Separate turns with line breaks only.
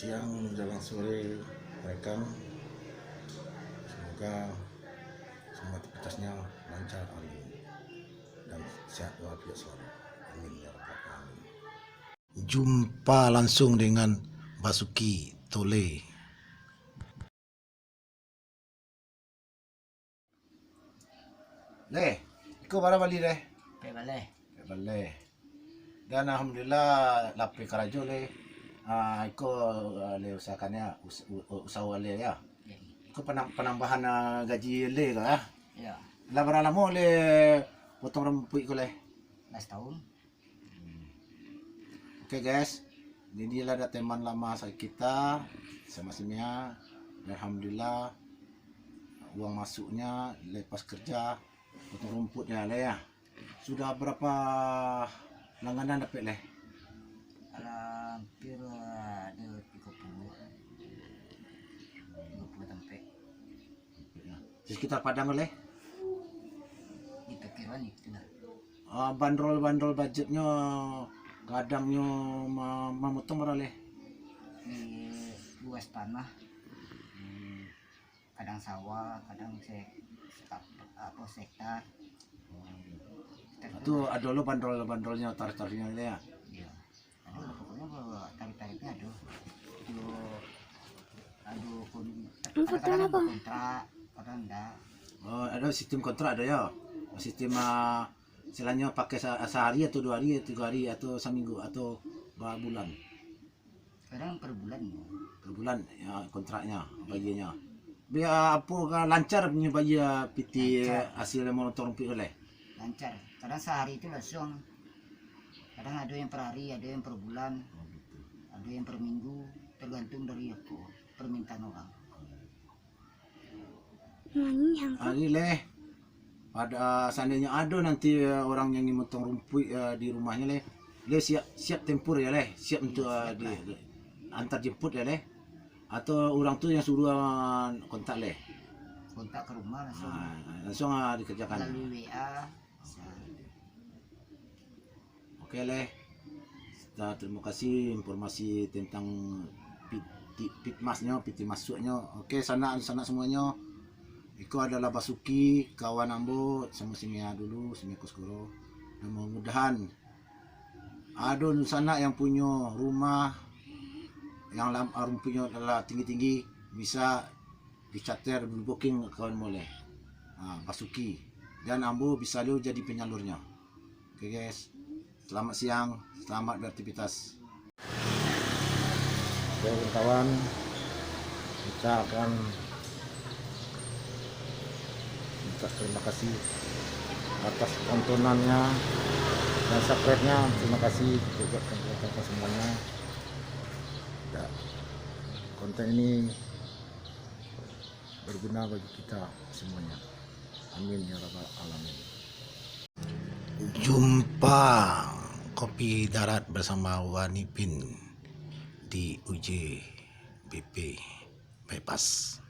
siang menjelang sore rekan, semoga semua aktivitasnya lancar, amin, dan sehat walafiat selalu, amin ya rabbal alamin. Jumpa langsung dengan Basuki Tole. Leh, iko bara bali leh. Bale. Dan alhamdulillah lape karajo leh. Iko le usahakannya usaha le ya. Iko penambahan gaji le ka ya.
Ya,
Lah berapa lama le potong rambut iko leh?
11 tahun.
Oke guys, ini ada teman lama kita sama Simia. Alhamdulillah uang masuknya lepas kerja potong rumputnya le ya. Sudah berapa langganan dapat leh?
Hampir ada 30 sampai
Di sekitar Padang leh.
itu kira nih itulah.
Bandrol budgetnya kadangnya memotong berapa leh?
Di luas tanah, kadang sawah, kadang sektar.
Itu ada lo bandrolnya tarif-tarifnya leh ya.
Iya. Aduh, pokoknya bahwa tarif-tarifnya aduh. Kadang-kadang ada kontrak, kadang enggak.
Ada sistem kontrak ada ya. Sistem istilahnya pakai sehari atau 2 hari, 3 hari atau seminggu atau berapa bulan?
Kadang per bulan.
Per bulan ya kontraknya bagiannya. Biar apa kan lancar punya bagi PT hasil memotong rumput oleh.
Lancar. Kadang sehari itu langsung. Kadang ada yang per hari, ada yang per bulan, ada yang per minggu, tergantung dari apa permintaan orang.
Ini leh, pada seandainya ada nanti orang yang ingin motong rumput di rumahnya leh siap tempur ya leh, siap untuk antar jemput ya leh, atau orang tu yang suruh kontak leh.
Kontak ke rumah langsung.
Langsung dikerjakan.
Melalui WA.
Oke leh, terima kasih informasi tentang pitmasnya, piti masuknya. Oke, sana semuanya. Iko adalah Basuki, kawan Ambo sama Simia dulu, Simia Kuskuro. Dan mudah-mudahan ada sana yang punya rumah yang rumputnya adalah tinggi-tinggi bisa dicater booking kawan boleh. Basuki dan Ambo bisa lu jadi penyalurnya. Oke guys, selamat siang, selamat beraktivitas. Oke kawan, kita akan terima kasih atas tontonannya dan subscribe-nya. Terima kasih juga teman-teman semuanya. Ya, konten ini berguna bagi kita semuanya. Amin ya rabbal alamin. Jumpa kopi darat bersama Wanipin di UJ BP Bypass.